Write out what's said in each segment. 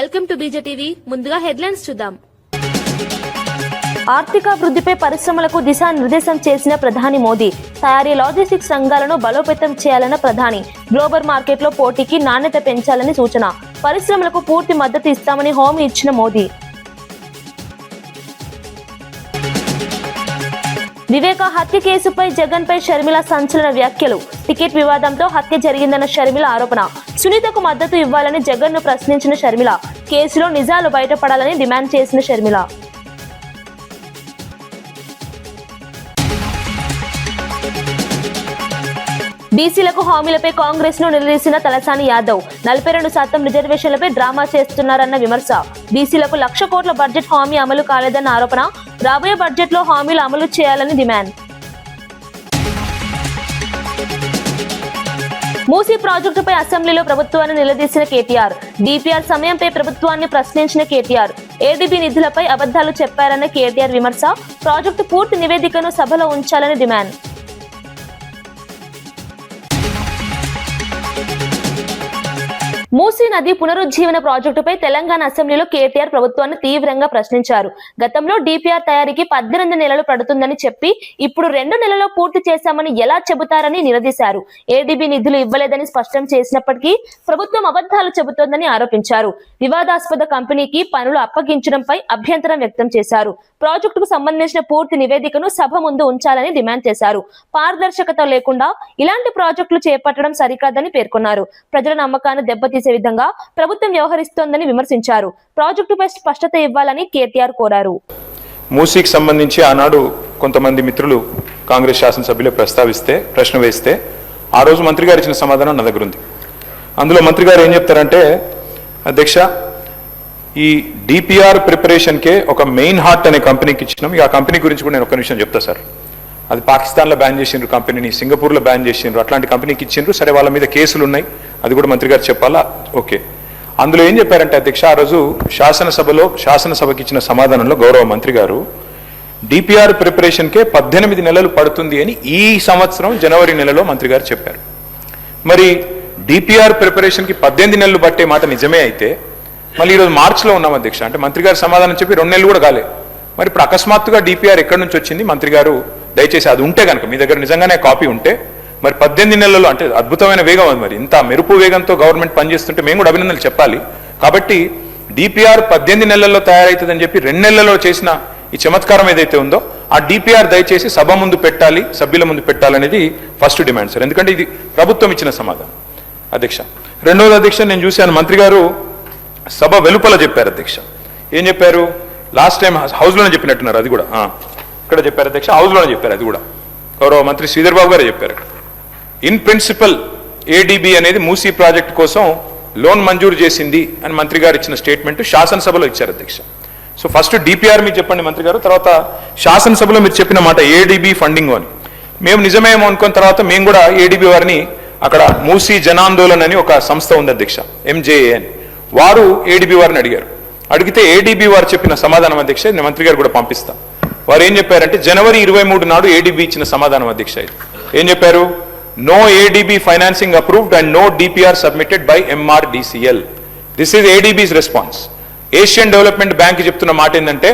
Welcome to BJ TV. ముందుగా headlines చూద్దాం. ఆర్థికాభివృద్ధిపై పరిశ్రమలకు దిశానిర్దేశం చేసిన ప్రధాని మోదీ. తయారీ లాజిస్టిక్స్ రంగాలను బలోపేతం చేయాలన్న ప్రధాని. గ్లోబల్ మార్కెట్లో పోటీకి నాణ్యత పెంచాలని సూచన. పరిశ్రమలకు పూర్తి మద్దతు ఇస్తామని హామీ ఇచ్చిన మోదీ. వివేక హత్య కేసుపై జగన్ పై షర్మిల సంచలన వ్యాఖ్యలు. టికెట్ వివాదంతో హత్య జరిగిందన్న షర్మిల ఆరోపణ. సునీతకు మద్దతు ఇవ్వాలని జగన్ ను ప్రశ్నించిన షర్మిల. కేసులో నిజాలు బయటపడాలని డిమాండ్ చేసిన షర్మిల. బీసీలకు హామీలపై కాంగ్రెస్ ను నిలదీసిన తలసాని యాదవ్. 42% రిజర్వేషన్లపై డ్రామా చేస్తున్నారన్న విమర్శ. బీసీలకు 1,00,000 కోట్ల బడ్జెట్ హామీ అమలు కాలేదన్న ఆరోపణ. రాబోయే బడ్జెట్ లో హామీలు అమలు చేయాలని డిమాండ్. మూసీ ప్రాజెక్టుపై అసెంబ్లీలో ప్రభుత్వాన్ని నిలదీసిన కేటీఆర్. డిపిఆర్ సమయంపై ప్రభుత్వాన్ని ప్రశ్నించిన కేటీఆర్. ఏడీబీ నిధులపై అబద్ధాలు చెప్పారన్న కేటీఆర్ విమర్శ. ప్రాజెక్టు పూర్తి నివేదికను సభలో ఉంచాలని డిమాండ్. మూసీ నది పునరుజ్జీవన ప్రాజెక్టుపై తెలంగాణ అసెంబ్లీలో కేటీఆర్ ప్రభుత్వాన్ని తీవ్రంగా ప్రశ్నించారు. గతంలో డిపిఆర్ తయారీకి 18 నెలలు పడుతుందని చెప్పి ఇప్పుడు 2 నెలల్లో పూర్తి చేశామని ఎలా చెబుతారని నిలదీశారు. ఏడీబీ నిధులు ఇవ్వలేదని స్పష్టం చేసినప్పటికీ ప్రభుత్వం అబద్ధాలు చెబుతోందని ఆరోపించారు. వివాదాస్పద కంపెనీకి పనులు అప్పగించడంపై అభ్యంతరం వ్యక్తం చేశారు. ప్రాజెక్టుకు సంబంధించిన పూర్తి నివేదికను సభ ముందు ఉంచాలని డిమాండ్ చేశారు. పారదర్శకత లేకుండా ఇలాంటి ప్రాజెక్టులు చేపట్టడం సరికాదని పేర్కొన్నారు. ప్రజల నమ్మకాన్ని దెబ్బతీసే విధంగా ప్రభుత్వం వ్యవహరిస్తోందని విమర్శించారు. ప్రాజెక్టుపై స్పష్టత ఇవ్వాలని కేటీఆర్ కోరారు. మూసీకి సంబంధించి ఆనాడు కొంతమంది మిత్రులు కాంగ్రెస్ శాసనసభ్యులు ప్రశ్న వేస్తే ఆ రోజు మంత్రి గారు ఇచ్చిన సమాధానం నా దగ్గర ఉంది. అందులో మంత్రి గారు ఏం చెప్తారంటే, అధ్యక్ష, ఈ డిపిఆర్ ప్రిపరేషన్కే ఒక మెయిన్ హార్ట్ అనే కంపెనీకి ఇచ్చినాం. ఆ కంపెనీ గురించి కూడా నేను ఒక నిమిషం చెప్తా సార్. అది పాకిస్తాన్లో బ్యాన్ చేసిండ్రు కంపెనీని, సింగపూర్లో బ్యాన్ చేసిండ్రు, అట్లాంటి కంపెనీకి ఇచ్చిండ్రు. సరే, వాళ్ళ మీద కేసులు ఉన్నాయి, అది కూడా మంత్రి గారు చెప్పాలా? ఓకే. అందులో ఏం చెప్పారంటే అధ్యక్ష, ఆ రోజు శాసనసభకి ఇచ్చిన సమాధానంలో గౌరవ మంత్రి గారు డిపిఆర్ ప్రిపరేషన్కే 18 నెలలు పడుతుంది అని ఈ సంవత్సరం జనవరి నెలలో మంత్రి గారు చెప్పారు. మరి డిపిఆర్ ప్రిపరేషన్కి 18 నెలలు పట్టే మాట నిజమే అయితే మళ్ళీ ఈరోజు మార్చిలో ఉన్నాం అధ్యక్ష. అంటే మంత్రి గారు సమాధానం చెప్పి 2 నెలలు కూడా కాలే. మరి ఇప్పుడు అకస్మాత్తుగా డిపిఆర్ ఎక్కడి నుంచి వచ్చింది? మంత్రి గారు దయచేసి అది ఉంటే కనుక మీ దగ్గర నిజంగానే కాపీ ఉంటే, మరి 18 నెలల్లో అంటే అద్భుతమైన వేగం అది. మరి ఇంత మెరుపు వేగంతో గవర్నమెంట్ పనిచేస్తుంటే మేము కూడా అభినందనలు చెప్పాలి. కాబట్టి డిపిఆర్ 18 నెలల్లో తయారవుతుందని చెప్పి 2 నెలల్లో చేసిన ఈ చమత్కారం ఏదైతే ఉందో ఆ డిపిఆర్ దయచేసి సభ ముందు పెట్టాలి, సభ్యుల ముందు పెట్టాలనేది ఫస్ట్ డిమాండ్ సార్. ఎందుకంటే ఇది ప్రభుత్వం ఇచ్చిన సమాధానం అధ్యక్ష. రెండవది అధ్యక్ష, నేను చూశాను మంత్రి గారు సభ వెలుపల చెప్పారు అధ్యక్ష. ఏం చెప్పారు? లాస్ట్ టైం హౌస్లోనే చెప్పినట్టున్నారు, అది కూడా ఇక్కడ చెప్పారు అధ్యక్ష, హౌస్లోనే చెప్పారు. అది కూడా గౌరవ మంత్రి శ్రీధర్ బాబు గారే చెప్పారు. ఇన్ ప్రిన్సిపల్ ఏడీబీ అనేది మూసీ ప్రాజెక్ట్ కోసం లోన్ మంజూరు చేసింది అని మంత్రి గారు ఇచ్చిన స్టేట్మెంట్ శాసనసభలో ఇచ్చారు అధ్యక్ష. సో ఫస్ట్ డిపిఆర్ మీరు చెప్పండి మంత్రి గారు, తర్వాత శాసనసభలో మీరు చెప్పిన మాట ఏడీబీ ఫండింగ్ అని మేము నిజమేమో అనుకున్న తర్వాత మేము కూడా ఏడీబీ వారిని అక్కడ మూసీ జనాందోళన్ అని ఒక సంస్థ ఉంది అధ్యక్ష, ఎంజేఏ అని, వారు ఏడీబీ వారిని అడిగారు. అడిగితే ఏడీబీ వారు చెప్పిన సమాధానం అధ్యక్ష నేను మంత్రి గారు కూడా పంపిస్తా. వారు ఏం చెప్పారంటే జనవరి 23 నాడు ఏడీబీ ఇచ్చిన సమాధానం అధ్యక్ష. ఏం చెప్పారు? No ADB financing approved and no DPR submitted by MRDCL. This is ADB's response. Asian development bank చెప్తున్న మాట ఏంటంటే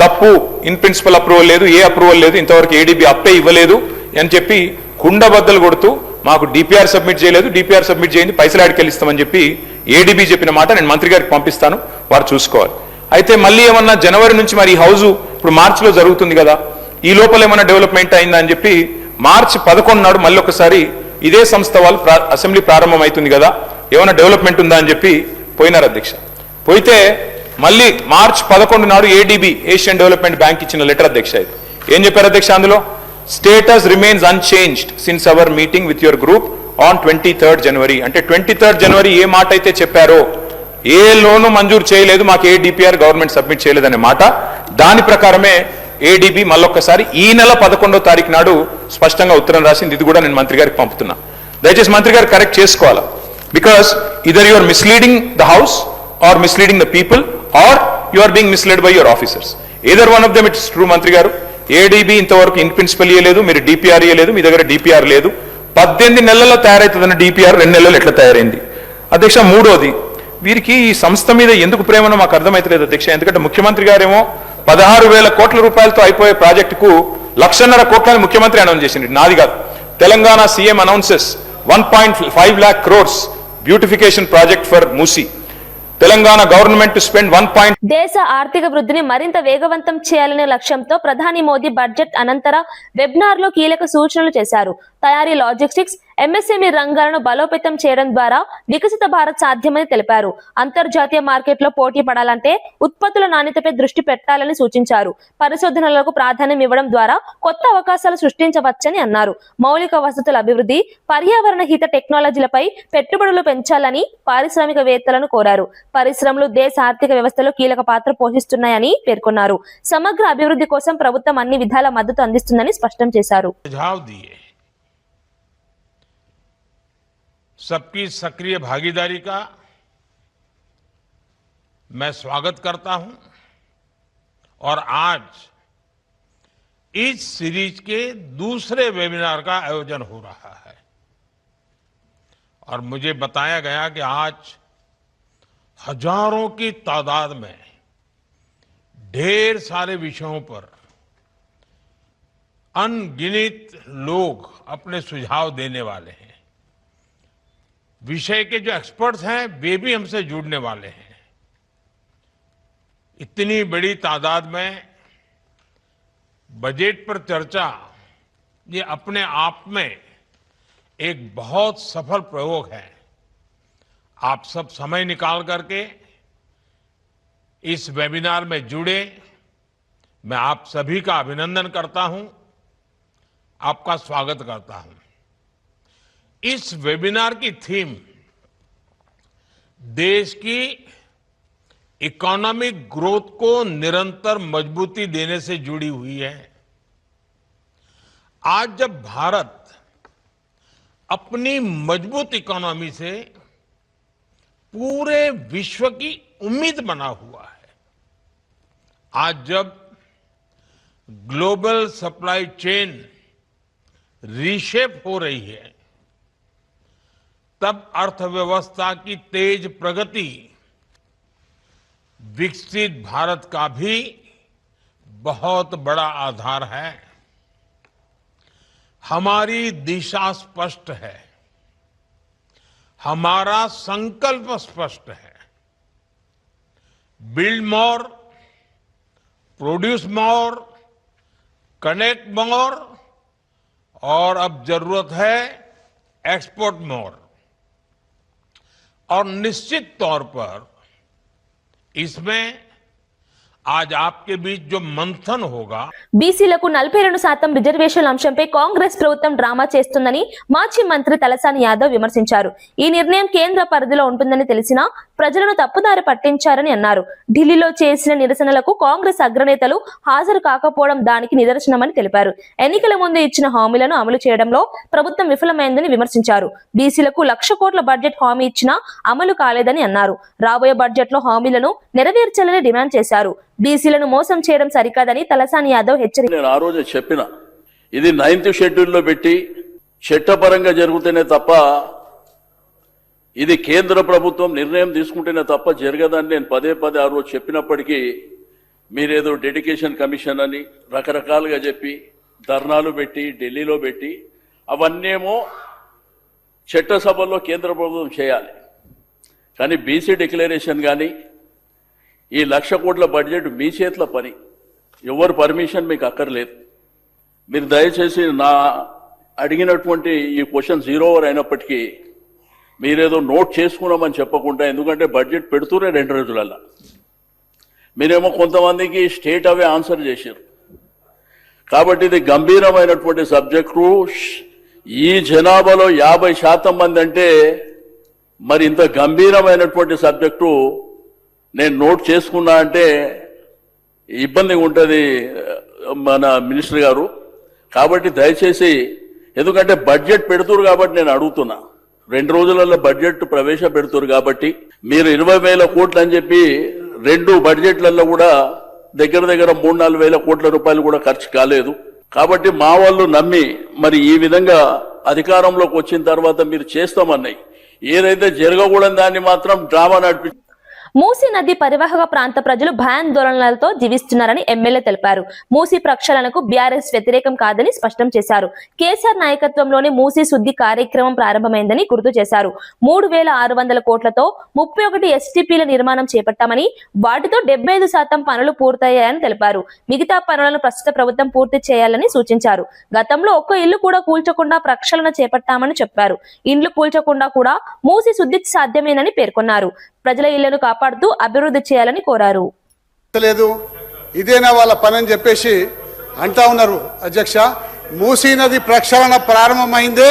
తప్పు, ఇన్ ప్రిన్సిపల్ అప్రూవల్ లేదు, ఏ అప్రూవల్ లేదు, ఇంతవరకు ఏడీబీ అప్పే ఇవ్వలేదు అని చెప్పి కుండబద్దలు కొడుతూ మాకు డిపిఆర్ సబ్మిట్ చేయలేదు, డిపిఆర్ సబ్మిట్ చేయండి పైసలు ఆడికెళ్ళిస్తామని చెప్పి ఏడీబీ చెప్పిన మాట నేను మంత్రి గారికి పంపిస్తాను, వారు చూసుకోవాలి. అయితే మళ్ళీ ఏమన్నా జనవరి నుంచి మరి ఈ హౌస్ ఇప్పుడు మార్చిలో జరుగుతుంది కదా, ఈ లోపల ఏమన్నా డెవలప్మెంట్ అయిందా అని చెప్పి మార్చి 11 నాడు మళ్ళీ ఒకసారి ఇదే సంస్థ వాళ్ళు అసెంబ్లీ ప్రారంభం అవుతుంది కదా, ఏమైనా డెవలప్మెంట్ ఉందా అని చెప్పి పోయినారు అధ్యక్ష. పోయితే మళ్ళీ మార్చి 11 నాడు ఏడీబీ ఏషియన్ డెవలప్మెంట్ బ్యాంక్ ఇచ్చిన లెటర్ అధ్యక్ష. ఏం చెప్పారు అధ్యక్ష అందులో? Status remains unchanged since our meeting with your group on 23rd జనవరి. అంటే 23rd జనవరి ఏ మాట అయితే చెప్పారో, ఏ లోను మంజూరు చేయలేదు, మాకు ఏ డిపిఆర్ గవర్నమెంట్ సబ్మిట్ చేయలేదనే మాట, దాని ప్రకారమే ఏడీబీ మళ్ళొక్కసారి ఈ నెల 11వ తారీఖు నాడు స్పష్టంగా ఉత్తరం రాసింది. ఇది కూడా నేను మంత్రి గారికి పంపుతున్నా. దయచేసి మంత్రి గారు కరెక్ట్ చేసుకోవాలా. Because either you are misleading the house or misleading the people or you are being misled by your officers. Either one of them it's true మంత్రి గారు. ఏడీబీ ఇంతవరకు ఇన్ ప్రిన్సిపల్ ఇయ్యలేదు, మీరు డిపిఆర్ ఇయ్యలేదు, మీ దగ్గర డిపిఆర్ లేదు. 18 నెలల్లో తయారైతుందన్న డిపిఆర్ 2 నెలల్లో ఎట్లా తయారైంది అధ్యక్ష? మూడోది, వీరికి ఈ సంస్థ మీద ఎందుకు ప్రేమనో మాకు అర్థమైతలేదు అధ్యక్ష. ఎందుకంటే ముఖ్యమంత్రి గారేమో 16,000 కోట్ల రూపాయలతో అయిపోయే ప్రాజెక్టుకు 1,50,000 కోట్లని ముఖ్యమంత్రి అనౌన్స్ చేసింది, నాది కాదు. Telangana CM announces 1.5 lakh crores beautification project for Musi. Telangana government to spend 1. దేశ ఆర్థిక వృద్ధిని మరింత వేగవంతం చేయాలనే లక్ష్యంతో ప్రధాని మోదీ బడ్జెట్ అనంతర వెబినార్ లో కీలక సూచనలు చేశారు. తయారీ, లాజిస్టిక్స్, ఎంఎస్ఎంఈ రంగాలను బలోపేతం చేయడం ద్వారా వికసిత భారత్ సాధ్యమని తెలిపారు. అంతర్జాతీయ మార్కెట్లో పోటీ పడాలంటే ఉత్పత్తుల నాణ్యతపై దృష్టి పెట్టాలని సూచించారు. పరిశోధనలకు ప్రాధాన్యం ఇవ్వడం ద్వారా కొత్త అవకాశాలు సృష్టించవచ్చని అన్నారు. మౌలిక వసతుల అభివృద్ధి, పర్యావరణ హిత టెక్నాలజీలపై పెట్టుబడులు పెంచాలని పారిశ్రామికవేత్తలను కోరారు. పరిశ్రమలు దేశ ఆర్థిక వ్యవస్థలో కీలక పాత్ర పోషిస్తున్నాయని పేర్కొన్నారు. సమగ్ర అభివృద్ధి కోసం ప్రభుత్వం అన్ని విధాల మద్దతు అందిస్తుందని స్పష్టం చేశారు. सबकी सक्रिय भागीदारी का मैं स्वागत करता हूं और आज इस सीरीज के दूसरे वेबिनार का आयोजन हो रहा है और मुझे बताया गया कि आज हजारों की तादाद में ढेर सारे विषयों पर अनगिनत लोग अपने सुझाव देने वाले हैं. विषय के जो एक्सपर्ट्स हैं वे भी हमसे जुड़ने वाले हैं. इतनी बड़ी तादाद में बजट पर चर्चा ये अपने आप में एक बहुत सफल प्रयोग है. आप सब समय निकाल करके इस वेबिनार में जुड़े, मैं आप सभी का अभिनंदन करता हूं, आपका स्वागत करता हूं. इस वेबिनार की थीम देश की इकोनॉमिक ग्रोथ को निरंतर मजबूती देने से जुड़ी हुई है. आज जब भारत अपनी मजबूत इकोनॉमी से पूरे विश्व की उम्मीद बना हुआ है, आज जब ग्लोबल सप्लाई चेन रीशेप हो रही है, तब अर्थव्यवस्था की तेज प्रगति विकसित भारत का भी बहुत बड़ा आधार है. हमारी दिशा स्पष्ट है, हमारा संकल्प स्पष्ट है. Build more, produce more, connect मोर और अब जरूरत है एक्सपोर्ट मोर. और निश्चित तौर पर इसमें आज आपके बीच जो मंथन होगा. బీసీలకు 42% రిజర్వేషన్ల అంశంపై కాంగ్రెస్ ప్రభుత్వం డ్రామా చేస్తుందని మాజీ మంత్రి తలసాని యాదవ్ విమర్శించారు. ఈ నిర్ణయం కేంద్ర పరిధిలో ఉంటుందని తెలిసినా ప్రజలను తప్పుదారి పట్టించారని అన్నారు. ఢిల్లీలో చేసిన నిరసనలకు కాంగ్రెస్ అగ్రనేతలు హాజరు కాకపోవడం దానికి నిదర్శనమని తెలిపారు. ఎన్నికల ముందు ఇచ్చిన హామీలను అమలు చేయడంలో ప్రభుత్వం విఫలమైందని విమర్శించారు. బీసీలకు 1,00,000 కోట్ల బడ్జెట్ హామీ ఇచ్చినా అమలు కాలేదని అన్నారు. రాబోయే బడ్జెట్లో హామీలను నెరవేర్చాలని డిమాండ్ చేశారు. బీసీలను మోసం చేయడం సరికాదని తలసాని యాదవ్ హెచ్చరించారు. నేను ఆ రోజే చెప్పిన, ఇది 9th షెడ్యూల్లో పెట్టి చట్టపరంగా జరుగుతూనే తప్ప, ఇది కేంద్ర ప్రభుత్వం నిర్ణయం తీసుకుంటేనే తప్ప జరగదని నేను పదే పదే ఆ రోజు చెప్పినప్పటికీ మీరేదో డెడికేషన్ కమిషన్ అని రకరకాలుగా చెప్పి ధర్నాలు పెట్టి ఢిల్లీలో పెట్టి అవన్నేమో చట్టసభల్లో కేంద్ర ప్రభుత్వం చేయాలి. కానీ బీసీ డిక్లరేషన్ కానీ ఈ 1,00,000 కోట్ల బడ్జెట్ మీ చేతుల పని, ఎవరు పర్మిషన్ మీకు అక్కర్లేదు. మీరు దయచేసి నా అడిగినటువంటి ఈ క్వశ్చన్ 0 ఓవర్ అయినప్పటికీ మీరేదో నోట్ చేసుకున్నామని చెప్పకుండా, ఎందుకంటే బడ్జెట్ పెడుతూనే 2 రోజులల్లా మీరేమో కొంతమందికి స్టేట్ అవే ఆన్సర్ చేశారు. కాబట్టి ఇది గంభీరమైనటువంటి సబ్జెక్టు. ఈ జనాభాలో 50% మంది అంటే మరి ఇంత గంభీరమైనటువంటి సబ్జెక్టు నేను నోట్ చేసుకున్నా అంటే ఇబ్బందిగా ఉంటుంది మన మినిస్టర్ గారు. కాబట్టి దయచేసి, ఎందుకంటే బడ్జెట్ పెడుతురు కాబట్టి నేను అడుగుతున్నా, 2 రోజులలో బడ్జెట్ ప్రవేశపెడుతురు కాబట్టి మీరు 20,000 కోట్లు అని చెప్పి 2 బడ్జెట్లలో కూడా దగ్గర 3-4 కోట్ల రూపాయలు కూడా ఖర్చు కాలేదు. కాబట్టి మా వాళ్ళు నమ్మి మరి ఈ విధంగా అధికారంలోకి వచ్చిన తర్వాత మీరు చేస్తామన్నాయి. ఏదైతే జరగకూడని దాన్ని మాత్రం డ్రామా నడిపి మూసీ నది పరివాహక ప్రాంత ప్రజలు భయాందోళనలతో జీవిస్తున్నారని ఎమ్మెల్యే తెలిపారు. మూసీ ప్రక్షాళనకు బీఆర్ఎస్ వ్యతిరేకం కాదని స్పష్టం చేశారు. కేసీఆర్ నాయకత్వంలోనే మూసీ శుద్ధి కార్యక్రమం ప్రారంభమైందని గుర్తు చేశారు. 3,600 కోట్లతో 31 ఎస్టీపీల నిర్మాణం చేపట్టామని, వాటితో 75% పనులు పూర్తయ్యాయని తెలిపారు. మిగతా పనులను ప్రస్తుత ప్రభుత్వం పూర్తి చేయాలని సూచించారు. గతంలో ఒక్క ఇల్లు కూడా కూల్చకుండా ప్రక్షాళన చేపట్టామని చెప్పారు. ఇండ్లు కూల్చకుండా కూడా మూసీ శుద్ధి సాధ్యమేనని పేర్కొన్నారు. ప్రజల ఇళ్లను కాపాడుతూ అభివృద్ధి చేయాలని కోరారు. లేదు ఇదేనా వాళ్ళ పని అని చెప్పేసి అంటా ఉన్నారు. అధ్యక్ష, మూసీ నది ప్రక్షాళన ప్రారంభమైందే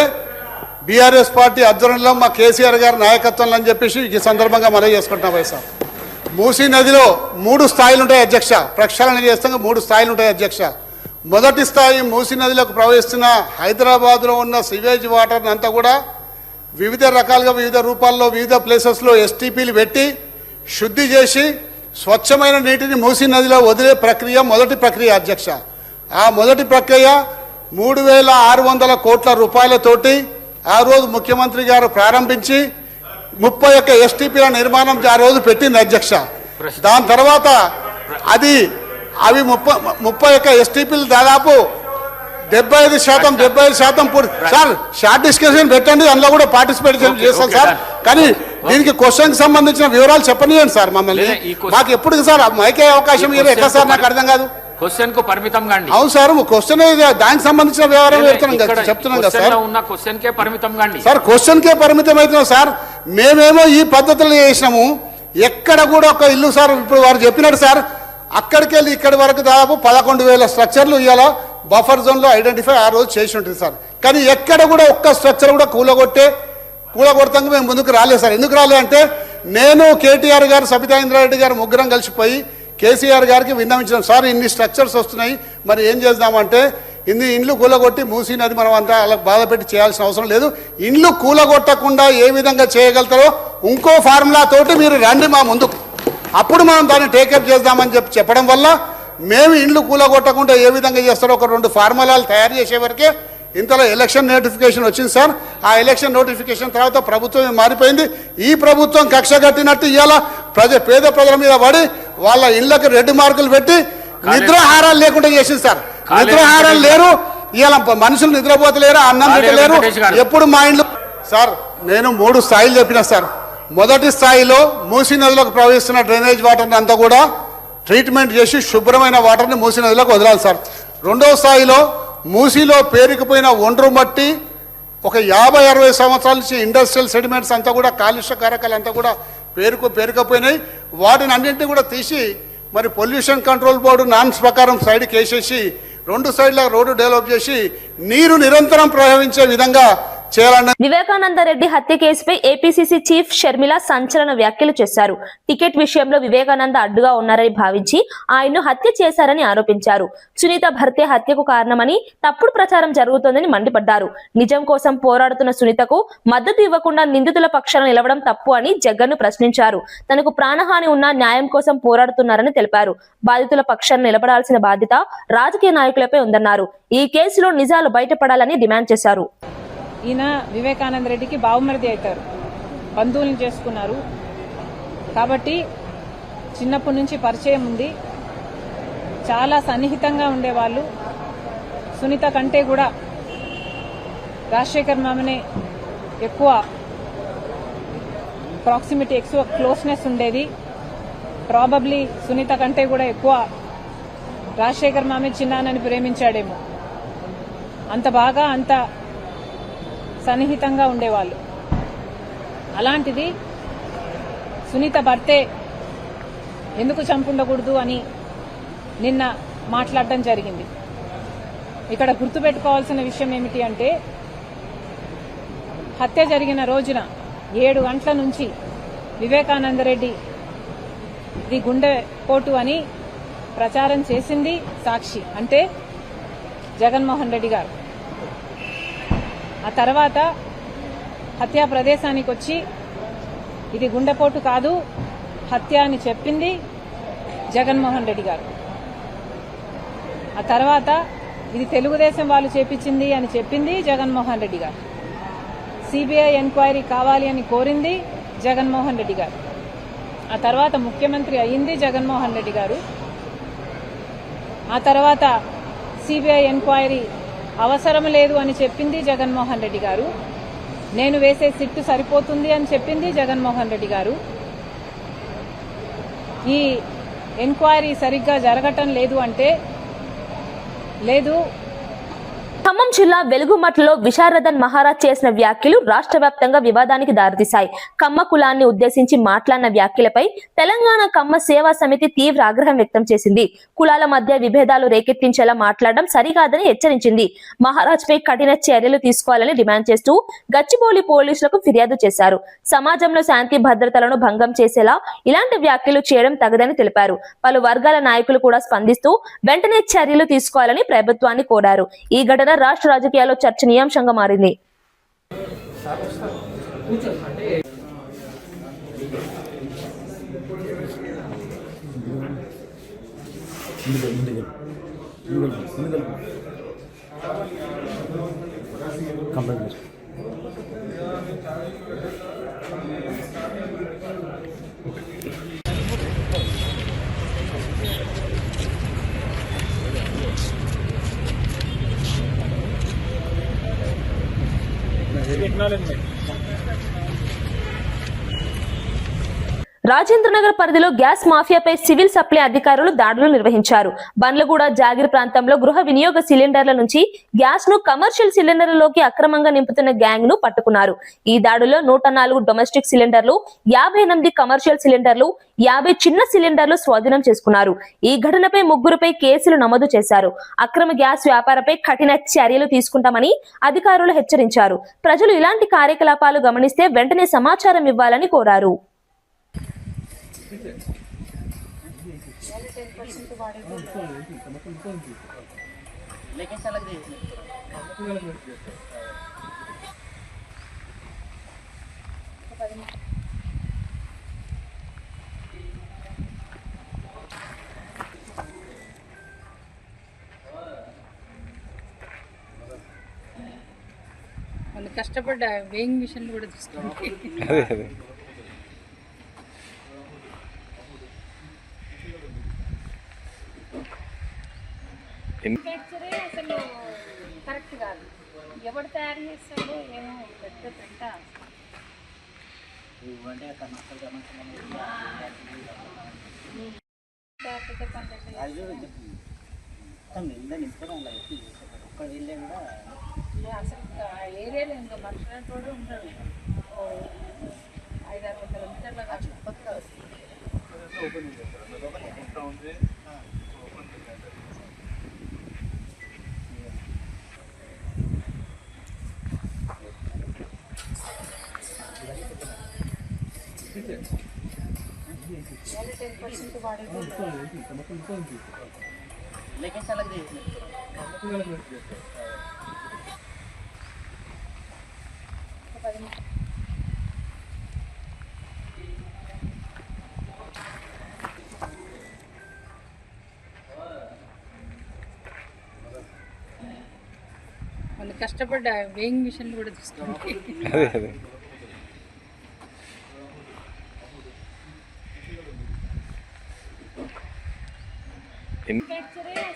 బీఆర్ఎస్ పార్టీ ఆధ్వర్యంలో మా కేసీఆర్ గారి నాయకత్వంలో అని చెప్పేసి ఈ సందర్భంగా మనం చేసుకుంటున్నాం. వైఎస్ఆర్ మూసీ నదిలో 3 స్థాయిలు ఉంటాయి అధ్యక్ష. ప్రక్షాళన చేస్తాం 3 స్థాయిలు ఉంటాయి అధ్యక్ష. మొదటి స్థాయి మూసీ నదిలోకి ప్రవహిస్తున్న హైదరాబాద్లో ఉన్న సివేజ్ వాటర్ అంతా కూడా వివిధ రకాలుగా వివిధ రూపాల్లో వివిధ ప్లేసెస్లో ఎస్టీపీలు పెట్టి శుద్ధి చేసి స్వచ్ఛమైన నీటిని మూసీ నదిలో వదిలే ప్రక్రియ మొదటి ప్రక్రియ అధ్యక్ష. ఆ మొదటి ప్రక్రియ 3,600 కోట్ల రూపాయలతోటి ఆ రోజు ముఖ్యమంత్రి గారు ప్రారంభించి 31 ఎస్టీపీల నిర్మాణం ఆ రోజు పెట్టింది అధ్యక్ష. దాని తర్వాత అవి 31 ఎస్టీపీలు దాదాపు 75% పూర్తి. సార్ షార్ట్ డిస్కషన్ పెట్టండి, అందులో కూడా పార్టిసిపేట్ చేస్తాం సార్. కానీ దీనికి క్వశ్చన్ కి సంబంధించిన వివరాలు చెప్పనియండి సార్ మమ్మల్ని. మాకు ఎప్పుడు సార్ మైకే అవకాశం ఇయ్యారు ఎట్లా సార్? నాకు అర్థం కాదు. క్వశ్చన్ కు పరిమితం కాండి. అవును సార్, క్వశ్చన్ దానికి సంబంధించిన వివరం చెప్తున్నాం కదా సార్. క్వశ్చన్ కే పరిమితం కాండి సార్. క్వశ్చన్ కే పరిమితం అవుతున్నాం సార్. మేమేమో ఈ పద్ధతులు చేసినాము. ఎక్కడ కూడా ఒక ఇల్లు సార్ ఇప్పుడు వారు చెప్పినట్టు సార్ అక్కడికి వెళ్ళి ఇక్కడి వరకు దాదాపు 11,000 స్ట్రక్చర్లు ఇవాళ బఫర్ జోన్లో ఐడెంటిఫై ఆ రోజు చేసి ఉంటుంది సార్. కానీ ఎక్కడ కూడా ఒక్క స్ట్రక్చర్ కూడా కూలగొడతాక మేము ముందుకు రాలేదు సార్. ఎందుకు రాలేదు అంటే నేను కేటీఆర్ గారు సబితా ఇంద్రారెడ్డి గారు ముగ్గురం కలిసిపోయి కేసీఆర్ గారికి విన్నవించినాం. సార్ ఇన్ని స్ట్రక్చర్స్ వస్తున్నాయి, మరి ఏం చేద్దామంటే ఇన్ని ఇండ్లు కూలగొట్టి మూసీ నది మనం అంతా అలా బాధ పెట్టి చేయాల్సిన అవసరం లేదు. ఇండ్లు కూలగొట్టకుండా ఏ విధంగా చేయగలుగుతారో ఇంకో ఫార్ములా తోటి మీరు రండి మా ముందుకు, అప్పుడు మనం దాన్ని టేకప్ చేద్దామని చెప్పడం వల్ల మేము ఇండ్లు కూలగొట్టకుండా ఏ విధంగా చేస్తారో ఒక 2 ఫార్ములాలు తయారు చేసే వరకే ఇంతలో ఎలక్షన్ నోటిఫికేషన్ వచ్చింది సార్. ఆ ఎలక్షన్ నోటిఫికేషన్ తర్వాత ప్రభుత్వం మారిపోయింది. ఈ ప్రభుత్వం కక్ష కట్టినట్టు ఇవాళ పేద ప్రజల మీద పడి వాళ్ళ ఇళ్లకు రెడ్ మార్కులు పెట్టి నిద్రాహారాలు లేకుండా చేసింది సార్. నిద్రాహారాలు లేరు, ఇవాళ మనుషులు నిద్రపోతలేరు, అన్నం పెట్టలేరు. ఎప్పుడు మా ఇండ్లు సార్ నేను 3 స్థాయిలు చెప్పిన సార్. మొదటి స్థాయిలో మూసీ నదిలోకి ప్రవహిస్తున్న డ్రైనేజ్ వాటర్ని అంతా కూడా ట్రీట్మెంట్ చేసి శుభ్రమైన వాటర్ని మూసీ నదిలోకి వదలాలి సార్. రెండవ స్థాయిలో మూసీలో పేరుకుపోయిన ఒండ్రు మట్టి ఒక 50-60 సంవత్సరాల నుంచి ఇండస్ట్రియల్ సెడిమెంట్స్ అంతా కూడా కాలుష్య కారకాలు అంతా కూడా పేరుకపోయినాయి. వాటిని అన్నింటినీ కూడా తీసి మరి పొల్యూషన్ కంట్రోల్ బోర్డు నామ్స్ ప్రకారం సైడ్కి వేసేసి 2 సైడ్ల రోడ్డు డెవలప్ చేసి నీరు నిరంతరం ప్రవహించే విధంగా చేయాలన్న వివేకానంద రెడ్డి హత్య కేసుపై ఏపీసీసీ చీఫ్ షర్మిల సంచలన వ్యాఖ్యలు చేశారు. టికెట్ విషయంలో వివేకానంద అడ్డుగా ఉన్నారని భావించి ఆయన్ను హత్య చేశారని ఆరోపించారు. సునీత భర్తే హత్యకు కారణమని తప్పుడు ప్రచారం జరుగుతోందని మండిపడ్డారు. నిజం కోసం పోరాడుతున్న సునీతకు మద్దతు ఇవ్వకుండా నిందితుల పక్షాన నిలవడం తప్పు అని జగన్ను ప్రశ్నించారు. తనకు ప్రాణహాని ఉన్నా న్యాయం కోసం పోరాడుతున్నారని తెలిపారు. బాధితుల పక్షాన నిలబడాల్సిన బాధ్యత రాజకీయ నాయకులపై ఉందన్నారు. ఈ కేసులో నిజాలు బయటపడాలని డిమాండ్ చేశారు. ఈయన వివేకానంద రెడ్డికి బావుమరిది అవుతారు, బంధువులను చేసుకున్నారు కాబట్టి చిన్నప్పటి నుంచి పరిచయం ఉంది, చాలా సన్నిహితంగా ఉండేవాళ్ళు. సునీత కంటే కూడా రాజశేఖర్ మామనే ఎక్కువ ప్రాక్సిమిటీ, ఎక్కువ క్లోజ్నెస్ ఉండేది. ప్రాబబ్లీ సునీత కంటే కూడా ఎక్కువ రాజశేఖర్ మామే చిన్నానని ప్రేమించాడేమో, అంత బాగా అంత సన్నిహితంగా ఉండేవాళ్ళు. అలాంటిది సునీత భర్తే ఎందుకు చంపుండకూడదు అని నిన్న మాట్లాడడం జరిగింది. ఇక్కడ గుర్తుపెట్టుకోవాల్సిన విషయం ఏమిటి అంటే హత్య జరిగిన రోజున 7 గంటల నుంచి వివేకానందరెడ్డి ఇది గుండెపోటు అని ప్రచారం చేసింది సాక్షి, అంటే జగన్మోహన్ రెడ్డి గారు. ఆ తర్వాత హత్యా ప్రదేశానికి వచ్చి ఇది గుండెపోటు కాదు హత్య అని చెప్పింది జగన్మోహన్ రెడ్డి గారు. ఆ తర్వాత ఇది తెలుగుదేశం వాళ్ళు చేపించింది అని చెప్పింది జగన్మోహన్ రెడ్డి గారు. సిబిఐ ఎంక్వైరీ కావాలి అని కోరింది జగన్మోహన్ రెడ్డి గారు. ఆ తర్వాత ముఖ్యమంత్రి అయ్యింది జగన్మోహన్ రెడ్డి గారు. ఆ తర్వాత సిబిఐ ఎంక్వైరీ అవసరం లేదు అని చెప్పింది జగన్మోహన్ రెడ్డి గారు. నేను వేసే సిట్టు సరిపోతుంది అని చెప్పింది జగన్మోహన్ రెడ్డి గారు. ఈ ఎంక్వైరీ సరిగ్గా జరగటం లేదు అంటే లేదు. ఖమ్మం జిల్లా వెలుగుమట్లలో విశారదన్ మహారాజ్ చేసిన వ్యాఖ్యలు రాష్ట్ర వ్యాప్తంగా వివాదానికి దారితీశాయి. కమ్మ కులాన్ని ఉద్దేశించి మాట్లాడిన వ్యాఖ్యలపై తెలంగాణ కమ్మ సేవా సమితి తీవ్ర ఆగ్రహం వ్యక్తం చేసింది. కులాల మధ్య విభేదాలు రేకెత్తించేలా మాట్లాడడం సరికాదని హెచ్చరించింది. మహారాజ్ పై కఠిన చర్యలు తీసుకోవాలని డిమాండ్ చేస్తూ గచ్చిబౌలి పోలీసులకు ఫిర్యాదు చేశారు. సమాజంలో శాంతి భద్రతలను భంగం చేసేలా ఇలాంటి వ్యాఖ్యలు చేయడం తగదని తెలిపారు. పలు వర్గాల నాయకులు కూడా స్పందిస్తూ వెంటనే చర్యలు తీసుకోవాలని ప్రభుత్వాన్ని కోరారు. ఈ ఘటన రాష్ట్ర రాజకీయాల్లో చర్చనీయాంశంగా మారింది. రాజేంద్రనగర్ పరిధిలో గ్యాస్ మాఫియాపై సివిల్ సప్లై అధికారులు దాడులు నిర్వహించారు. బండ్లగూడ జాగిర్ ప్రాంతంలో గృహ వినియోగ సిలిండర్ల నుంచి గ్యాస్ ను కమర్షియల్ సిలిండర్లలోకి అక్రమంగా నింపుతున్న గ్యాంగ్ ను పట్టుకున్నారు. ఈ దాడుల్లో 104 డొమెస్టిక్ సిలిండర్లు, 58 కమర్షియల్ సిలిండర్లు, 50 చిన్న సిలిండర్లు స్వాధీనం చేసుకున్నారు. ఈ ఘటనపై ముగ్గురుపై కేసులు నమోదు చేశారు. అక్రమ గ్యాస్ వ్యాపారపై కఠిన చర్యలు తీసుకుంటామని అధికారులు హెచ్చరించారు. ప్రజలు ఇలాంటి కార్యకలాపాలు గమనిస్తే వెంటనే సమాచారం ఇవ్వాలని కోరారు. వాళ్ళు కష్టపడ్డ వేయింగ్ మిషన్లు కూడా తీసుకోండి. అసలు కరెక్ట్ కాదు. ఎవరు తయారు చేస్తాడో ఏమో పెద్ద పెంట. అసలు ఏరియాలో ఇంకా మనుషులు కూడా ఉంటాడు. 500-600 కిలోమీటర్ల వాళ్ళు కష్టపడ్డ వేయింగ్ మిషన్లు కూడా తీసుకోండి.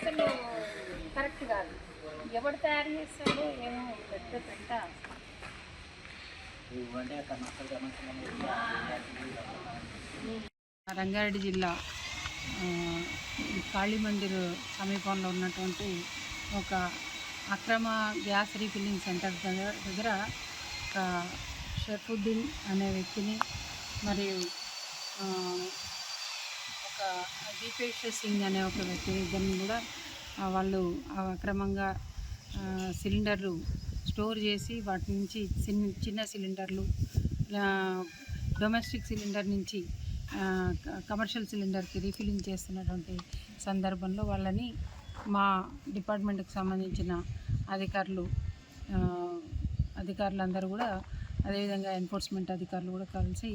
అసలు కరెక్ట్ కాదు. ఎవరు తయారు చేస్తాడో ఏమో పెద్ద పెంట. రంగారెడ్డి జిల్లా కాళీమందిర్ సమీపంలో ఉన్నటువంటి ఒక అక్రమ గ్యాస్ రీఫిల్లింగ్ సెంటర్ దగ్గర ఒక షర్ఫుద్దీన్ అనే వ్యక్తిని మరియు ఒక దీపేష్ సింగ్ అనే ఒక వ్యక్తి ఇద్దరిని కూడా వాళ్ళు అక్రమంగా సిలిండర్లు స్టోర్ చేసి వాటి నుంచి చిన్న సిలిండర్లు, డొమెస్టిక్ సిలిండర్ నుంచి కమర్షియల్ సిలిండర్కి రీఫిల్లింగ్ చేస్తున్నటువంటి సందర్భంలో వాళ్ళని మా డిపార్ట్మెంట్కి సంబంధించిన అధికారులందరూ కూడా, అదేవిధంగా ఎన్ఫోర్స్మెంట్ అధికారులు కూడా కలిసి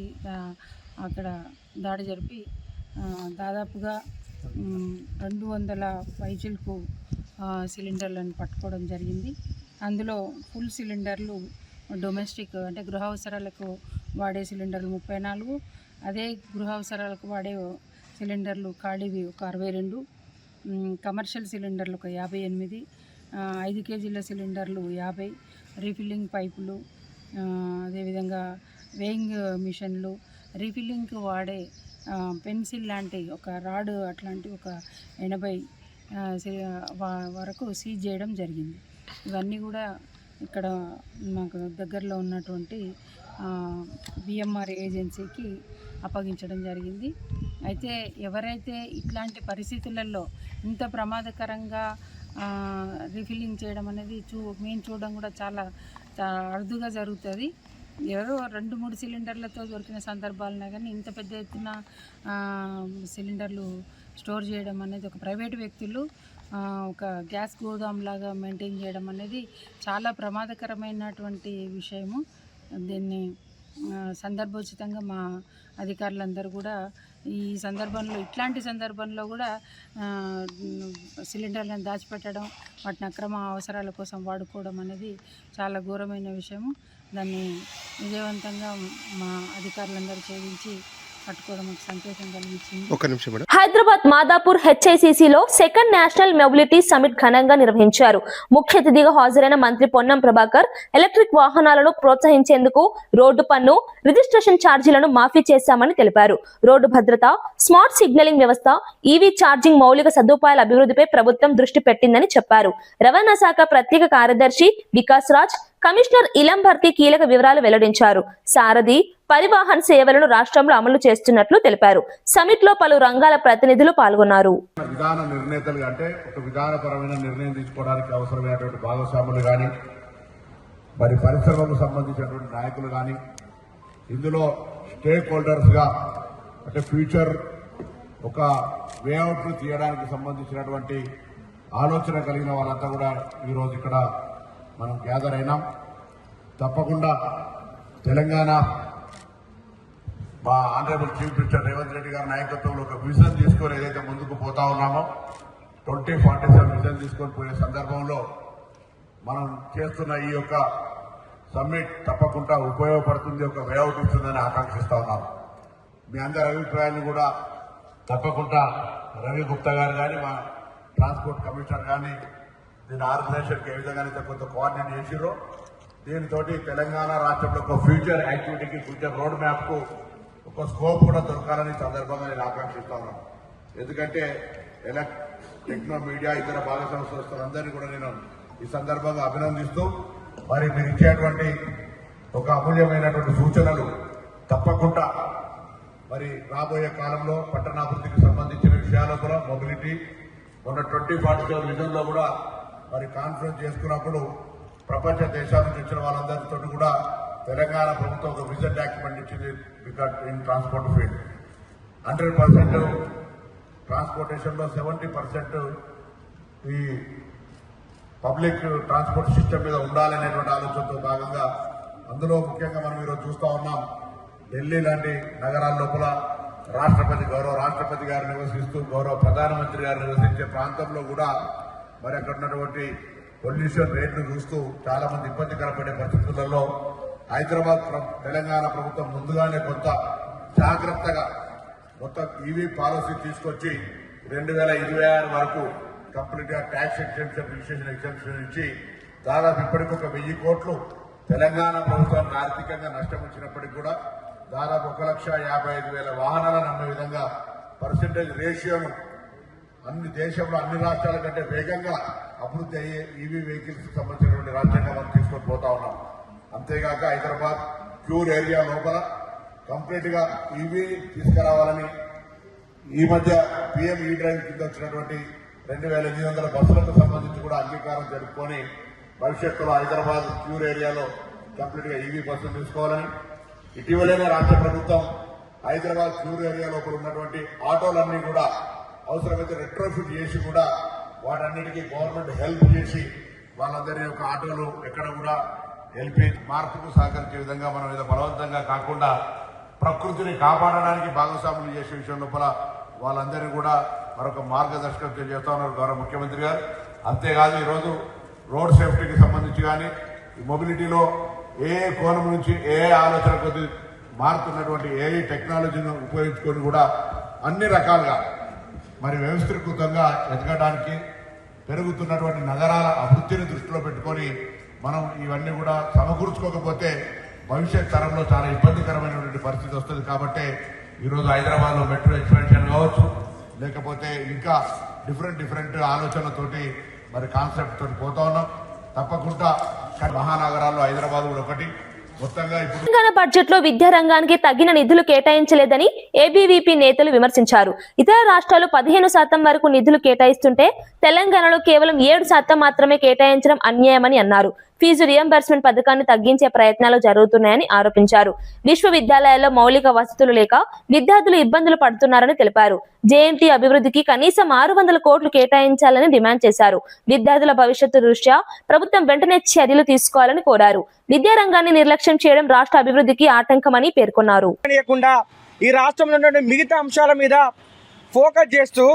అక్కడ దాడి జరిపి దాదాపుగా 200 పైచిలకు సిలిండర్లను పట్టుకోవడం జరిగింది. అందులో ఫుల్ సిలిండర్లు డొమెస్టిక్ అంటే గృహ అవసరాలకు వాడే సిలిండర్లు 34, అదే గృహ అవసరాలకు వాడే సిలిండర్లు ఖాళీవి ఒక 62, కమర్షియల్ సిలిండర్లు ఒక 58, 5 కేజీల సిలిండర్లు 50, రీఫిల్లింగ్ పైపులు, అదేవిధంగా వేయింగ్ మిషన్లు, రీఫిల్లింగ్కి వాడే పెన్సిల్ లాంటి ఒక రాడ్ అట్లాంటి ఒక 80 వరకు సీజ్ చేయడం జరిగింది. ఇవన్నీ కూడా ఇక్కడ మాకు దగ్గరలో ఉన్నటువంటి బిఎంఆర్ ఏజెన్సీకి అప్పగించడం జరిగింది. అయితే ఎవరైతే ఇట్లాంటి పరిస్థితులలో ఇంత ప్రమాదకరంగా రీఫిల్లింగ్ చేయడం అనేది మేము చూడడం కూడా చాలా అరుదుగా జరుగుతుంది. ఎవరో 2-3 సిలిండర్లతో దొరికిన సందర్భాలున్నా కానీ ఇంత పెద్ద ఎత్తున సిలిండర్లు స్టోర్ చేయడం అనేది ఒక ప్రైవేటు వ్యక్తులు ఒక గ్యాస్ గోదాం లాగా మెయింటైన్ చేయడం అనేది చాలా ప్రమాదకరమైనటువంటి విషయము. దీన్ని సందర్భోచితంగా మా అధికారులందరూ కూడా ఈ సందర్భంలో ఇట్లాంటి సందర్భంలో కూడా సిలిండర్లను దాచిపెట్టడం, వాటిని అక్రమ అవసరాల కోసం వాడుకోవడం అనేది చాలా ఘోరమైన విషయము. దాన్ని విజయవంతంగా మా అధికారులందరూ ఛేదించి పట్టుకోవడం మాకు సంతోషం కలిగించింది. హైదరాబాద్ మాదాపూర్ హెచ్ఐసిసిలో సెకండ్ నేషనల్ మొబిలిటీ సమిట్ ఘనంగా నిర్వహించారు. ముఖ్య అతిథిగా హాజరైన మంత్రి పొన్నం ప్రభాకర్ ఎలక్ట్రిక్ వాహనాలను ప్రోత్సహించేందుకు రోడ్డు పన్ను, రిజిస్ట్రేషన్ ఛార్జీలను మాఫీ చేశామని తెలిపారు. రోడ్డు భద్రత, స్మార్ట్ సిగ్నలింగ్ వ్యవస్థ, ఈవీ ఛార్జింగ్ మౌలిక సదుపాయాల అభివృద్ధిపై ప్రభుత్వం దృష్టి పెట్టిందని చెప్పారు. రవాణా శాఖ ప్రత్యేక కార్యదర్శి వికాస్ రాజ్, కమిషనర్ ఇలం భర్తీ కీలక వివరాలు వెల్లడించారు. సారథి, పరివాహన్ సేవలను రాష్ట్రంలో అమలు చేస్తున్నట్లు తెలిపారు. సమిట్ లో పలు రంగాల ప్రతినిధులు పాల్గొన్నారు. విధాన నిర్ణేతలు అంటే ఒక విధానపరమైన నిర్ణయం తీసుకోవడానికి అవసరమైనటువంటి భాగస్వాములు కానీ, మరి పరిశ్రమకు సంబంధించినటువంటి నాయకులు కానీ, ఇందులో స్టేక్ హోల్డర్స్ గా అంటే ఫ్యూచర్ ఒక వేఅవుట్ ను తీయడానికి సంబంధించినటువంటి ఆలోచన కలిగిన వాళ్ళంతా కూడా ఈరోజు ఇక్కడ మనం గ్యాదర్ అయినాం. తప్పకుండా తెలంగాణ మా honourable chief minister Revanth Reddy గారి నాయకత్వంలో ఒక విజన్ తీసుకొని ఏదైతే ముందుకు పోతా ఉన్నామో 2047 విజన్ తీసుకొని పోయే సందర్భంలో మనం చేస్తున్న ఈ యొక్క సమ్మిట్ తప్పకుండా ఉపయోగపడుతుంది, ఒక వేఅవుట్ ఇస్తుందని ఆకాంక్షిస్తా ఉన్నాం. మీ అందరి అభిప్రాయాన్ని కూడా తప్పకుండా రవి గుప్తా గారు కానీ, మా ట్రాన్స్పోర్ట్ కమిషనర్ కానీ దీని ఆర్గనైజేషన్కి ఏ విధంగా కొంత కోఆర్డినేట్ చేసిరో దీనితోటి తెలంగాణ రాష్ట్రంలో ఒక ఫ్యూచర్ యాక్టివిటీకి, ఫ్యూచర్ రోడ్ మ్యాప్ కు ఒక స్కోప్ కూడా దొరకాలని సందర్భంగా నేను ఆకాంక్షిస్తా ఉన్నాను. ఎందుకంటే టెక్నో మీడియా ఇతర భాగస్వామ్య సంస్థలందరినీ కూడా నేను ఈ సందర్భంగా అభినందిస్తూ, మరి మీరు ఇచ్చేటువంటి ఒక అమూల్యమైనటువంటి సూచనలు తప్పకుండా మరి రాబోయే కాలంలో పట్టణాభివృద్ధికి సంబంధించిన విషయాల్లో కూడా మొబిలిటీ మొన్న 2047 విజన్ లో కూడా మరి కాన్ఫరెన్స్ చేసుకున్నప్పుడు ప్రపంచ దేశాల నుంచి వచ్చిన వాళ్ళందరితో కూడా తెలంగాణ ప్రభుత్వం ఒక విజన్ డాక్యుమెంట్ ఇచ్చింది. ఇన్ ట్రాన్స్పోర్ట్ ఫీల్డ్ 100% ట్రాన్స్పోర్టేషన్ లో 70% ఈ పబ్లిక్ ట్రాన్స్పోర్ట్ సిస్టమ్ మీద ఉండాలనేటువంటి ఆలోచనతో భాగంగా అందులో ముఖ్యంగా మనం ఈరోజు చూస్తా ఉన్నాం. ఢిల్లీ లాంటి నగరాల లోపల గౌరవ రాష్ట్రపతి గారు నివసిస్తూ, గౌరవ ప్రధానమంత్రి గారు నివసించే ప్రాంతంలో కూడా మరి అక్కడ ఉన్నటువంటి పొల్యూషన్ రేట్లు చూస్తూ చాలా మంది ఇబ్బందికర పడే పరిస్థితులలో హైదరాబాద్ తెలంగాణ ప్రభుత్వం ముందుగానే కొంత జాగ్రత్తగా మొత్తం ఈవీ పాలసీ తీసుకొచ్చి 2026 వరకు కంప్లీట్ గా ట్యాక్స్ ఎగ్జెంప్షన్, రిజిస్ట్రేషన్ ఎగ్జెంప్షన్ ఇచ్చి దాదాపు ఇప్పటికి ఒక 1000 కోట్లు తెలంగాణ ప్రభుత్వానికి ఆర్థికంగా నష్టం వచ్చినప్పటికీ కూడా దాదాపు 1,55,000 వాహనాలను అమ్మే విధంగా పర్సెంటేజ్ రేషియోను అన్ని దేశంలో అన్ని రాష్ట్రాల కంటే వేగంగా అభివృద్ధి అయ్యే ఈవీ వెహికల్స్ సంబంధించినటువంటి రాజ్యాంగం మనం తీసుకొని పోతా ఉన్నాం. అంతేగాక హైదరాబాద్ క్యూర్ ఏరియా లోపల కంప్లీట్ గా ఈవీ తీసుకురావాలని ఈ మధ్య పీఎం ఈ డ్రైవ్ కింద వచ్చినటువంటి 2,800 బస్సులకు సంబంధించి కూడా అంగీకారం జరుపుకొని భవిష్యత్తులో హైదరాబాద్ క్యూర్ ఏరియాలో కంప్లీట్ గా ఈవీ బస్సులు తీసుకోవాలని, ఇటీవలనే రాష్ట్ర ప్రభుత్వం హైదరాబాద్ క్యూర్ ఏరియా లోపల ఉన్నటువంటి ఆటోలన్నీ కూడా అవసరమైతే రెట్రోఫిట్ చేసి కూడా వాటన్నిటికీ గవర్నమెంట్ హెల్ప్ చేసి వాళ్ళందరి యొక్క ఆటోలు ఎక్కడ కూడా ఎల్పీ మార్పుకు సహకరించే విధంగా మనం ఏదో బలవంతంగా కాకుండా ప్రకృతిని కాపాడడానికి భాగస్వాములు చేసే విషయం లోపల వాళ్ళందరినీ కూడా మరొక మార్గదర్శకత్వం చేస్తా ఉన్నారు గౌరవ ముఖ్యమంత్రి గారు. అంతేకాదు ఈరోజు రోడ్ సేఫ్టీకి సంబంధించి కానీ ఈ మొబిలిటీలో ఏ కోణం నుంచి ఏ ఆలోచన కొద్ది మారుతున్నటువంటి ఏ టెక్నాలజీని ఉపయోగించుకొని కూడా అన్ని రకాలుగా మరి వ్యవస్థీకృతంగా ఎదగడానికి పెరుగుతున్నటువంటి నగరాల అభివృద్ధిని దృష్టిలో పెట్టుకొని మనం ఇవన్నీ కూడా సమకూర్చుకోకపోతే భవిష్యత్ తరంలో చాలా ఇబ్బందికరమైనటువంటి పరిస్థితి వస్తుంది. కాబట్టి ఈరోజు హైదరాబాద్లో మెట్రో ఎక్స్పెన్షన్ కావచ్చు, లేకపోతే ఇంకా డిఫరెంట్ ఆలోచనలతోటి మరి కాన్సెప్ట్ తోటి పోతా ఉన్నాం. తప్పకుండా మహానగరాల్లో హైదరాబాద్ కూడా ఒకటి. మొత్తంగా ఇప్పుడు తెలంగాణ బడ్జెట్ లో విద్యా రంగానికి తగిన నిధులు కేటాయించలేదని ఏబీవీపీ నేతలు విమర్శించారు. ఇతర రాష్ట్రాలు 15% వరకు నిధులు కేటాయిస్తుంటే తెలంగాణలో కేవలం 7% మాత్రమే కేటాయించడం అన్యాయమని అన్నారు. ఫీజు రియంబర్స్మెంట్ పథకాన్ని తగ్గించే ప్రయత్నాలు జరుగుతున్నాయని ఆరోపించారు. విశ్వవిద్యాలయాల్లో మౌలిక వసతులు లేక విద్యార్థులు ఇబ్బందులు పడుతున్నారని తెలిపారు. జేఎన్టీ అభివృద్ధికి కనీసం 600 కోట్లు కేటాయించాలని డిమాండ్ చేశారు. విద్యార్థుల భవిష్యత్తు దృష్ట్యా ప్రభుత్వం వెంటనే చర్యలు తీసుకోవాలని కోరారు. విద్యారంగాన్ని నిర్లక్ష్యం చేయడం రాష్ట్ర అభివృద్ధికి ఆటంకమని పేర్కొన్నారు. ఈ రాష్ట్రంలో ఉన్నటువంటి మిగతా అంశాల మీద ఫోకస్ చేస్తూ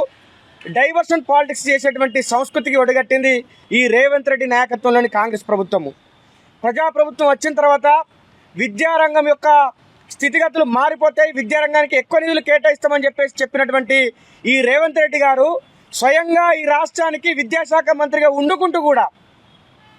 డైవర్షన్ పాలిటిక్స్ చేసేటువంటి సంస్కృతికి ఒడగట్టింది ఈ రేవంత్ రెడ్డి నాయకత్వంలోని కాంగ్రెస్ ప్రభుత్వము. ప్రజాప్రభుత్వం వచ్చిన తర్వాత విద్యారంగం యొక్క స్థితిగతులు మారిపోతాయి, విద్యారంగానికి ఎక్కువ నిధులు కేటాయిస్తామని చెప్పినటువంటి ఈ రేవంత్ రెడ్డి గారు స్వయంగా ఈ రాష్ట్రానికి విద్యాశాఖ మంత్రిగా ఉండుకుంటూ కూడా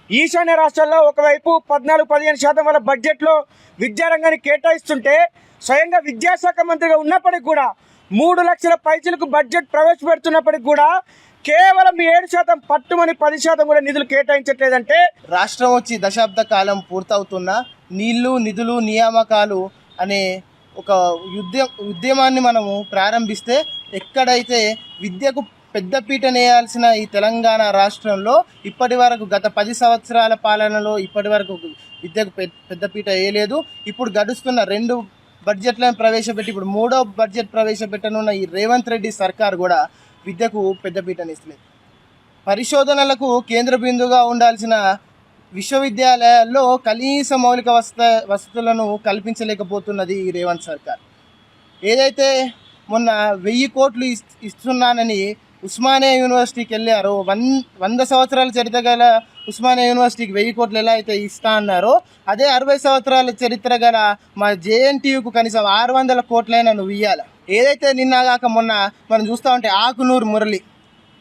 ఈశాన్య రాష్ట్రాల్లో ఒకవైపు 14-15% వల్ల బడ్జెట్లో విద్యారంగానికి కేటాయిస్తుంటే స్వయంగా విద్యాశాఖ మంత్రిగా ఉన్నప్పటికీ కూడా 3 లక్షల పైసలకు బడ్జెట్ ప్రవేశపెడుతున్నప్పటికీ కూడా కేవలం 7% పట్టుమని 10% కూడా నిధులు కేటాయించట్లేదంటే రాష్ట్రం వచ్చి దశాబ్ద కాలం పూర్తవుతున్న నీళ్లు నిధులు నియామకాలు అనే ఒక ఉద్యమాన్ని మనము ప్రారంభిస్తే ఎక్కడైతే విద్యకు పెద్దపీట నేయాల్సిన ఈ తెలంగాణ రాష్ట్రంలో ఇప్పటి వరకు గత 10 సంవత్సరాల పాలనలో ఇప్పటి వరకు విద్యకు పెద్దపీట వేయలేదు. ఇప్పుడు గడుస్తున్న 2 బడ్జెట్లను ప్రవేశపెట్టి ఇప్పుడు 3వ బడ్జెట్ ప్రవేశపెట్టనున్న ఈ రేవంత్ రెడ్డి సర్కార్ కూడా విద్యకు పెద్దపీటనిస్తలేదు. పరిశోధనలకు కేంద్ర బిందుగా ఉండాల్సిన విశ్వవిద్యాలయాల్లో కనీస మౌలిక వసతులను కల్పించలేకపోతున్నది ఈ రేవంత్ సర్కార్. ఏదైతే మొన్న 1000 కోట్లు ఇస్తున్నానని ఉస్మానియా యూనివర్సిటీకి వెళ్ళారో 100 సంవత్సరాల చరిత్ర గల ఉస్మానియా యూనివర్సిటీకి 1000 కోట్లు ఎలా అయితే ఇస్తా అన్నారో అదే 60 సంవత్సరాల చరిత్ర గల మా జేఎన్టీయూకు కనీసం 600 కోట్లైనా నువ్వు ఇవ్వాలి. ఏదైతే నిన్నగాక మొన్న మనం చూస్తూ ఉంటే ఆకునూరు మురళి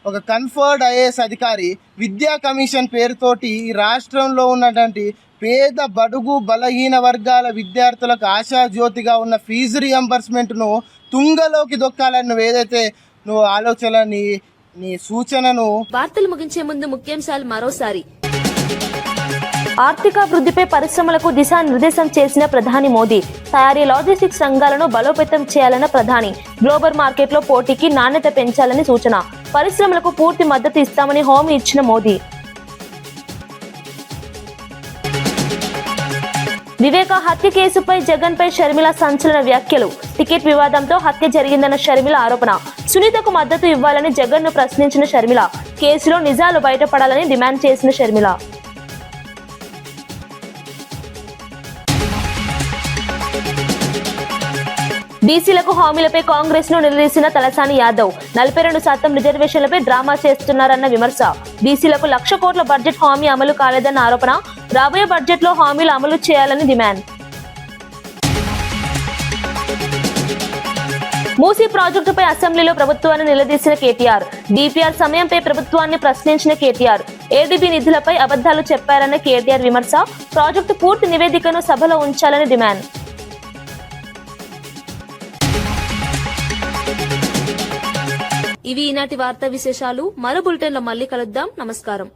ఒక కన్ఫర్డ్ ఐఏఎస్ అధికారి విద్యా కమిషన్ పేరుతోటి ఈ రాష్ట్రంలో ఉన్నటువంటి పేద బడుగు బలహీన వర్గాల విద్యార్థులకు ఆశాజ్యోతిగా ఉన్న ఫీజు రియంబర్స్మెంట్ను తుంగలోకి దొక్కాలని నువ్వు ఏదైతే నువ్వు ఆలోచన నీ సూచనను. వార్తలు ముగించే ముందు ముఖ్యాంశాలు మరోసారి. ఆర్థికాభివృద్ధిపై పరిశ్రమలకు దిశానిర్దేశం చేసిన ప్రధాని మోదీ. తయారీ లాజిస్టిక్స్ రంగాలను బలోపేతం చేయాలన్న ప్రధాని. గ్లోబల్ మార్కెట్లో పోటీకి నాణ్యత పెంచాలని సూచన. పరిశ్రమలకు పూర్తి మద్దతు ఇస్తామని హామీ ఇచ్చిన మోదీ. వివేక హత్య కేసుపై జగన్ పై షర్మిల సంచలన వ్యాఖ్యలు. టికెట్ వివాదంతో హత్య జరిగిందన్న షర్మిల ఆరోపణ. సునీతకు మద్దతు ఇవ్వాలని జగన్ ను ప్రశ్నించిన షర్మిల. కేసులో నిజాలు బయటపడాలని డిమాండ్ చేసిన షర్మిల. బీసీలకు హామీలపై కాంగ్రెస్ ను నిలదీసిన తలసాని యాదవ్. 42% రిజర్వేషన్లపై డ్రామా చేస్తున్నారన్న విమర్శ. బీసీలకు 1,00,000 కోట్ల బడ్జెట్ హామీ అమలు కాలేదన్న ఆరోపణ. రాబోయే బడ్జెట్ లో హామీలు అమలు చేయాలని డిమాండ్. మూసీ ప్రాజెక్టుపై అసెంబ్లీలో ప్రభుత్వాన్ని నిలదీసిన కేటీఆర్. డిపిఆర్ సమయంపై ప్రభుత్వాన్ని ప్రశ్నించిన కేటీఆర్. ఏడీబీ నిధులపై అబద్ధాలు చెప్పారన్న కేటీఆర్ విమర్శ. ప్రాజెక్టు పూర్తి నివేదికను సభలో ఉంచాలని డిమాండ్. ఇవి ఈనాటి వార్తా విశేషాలు. మరో బులెటిన్లో మళ్ళీ కలుద్దాం. నమస్కారం.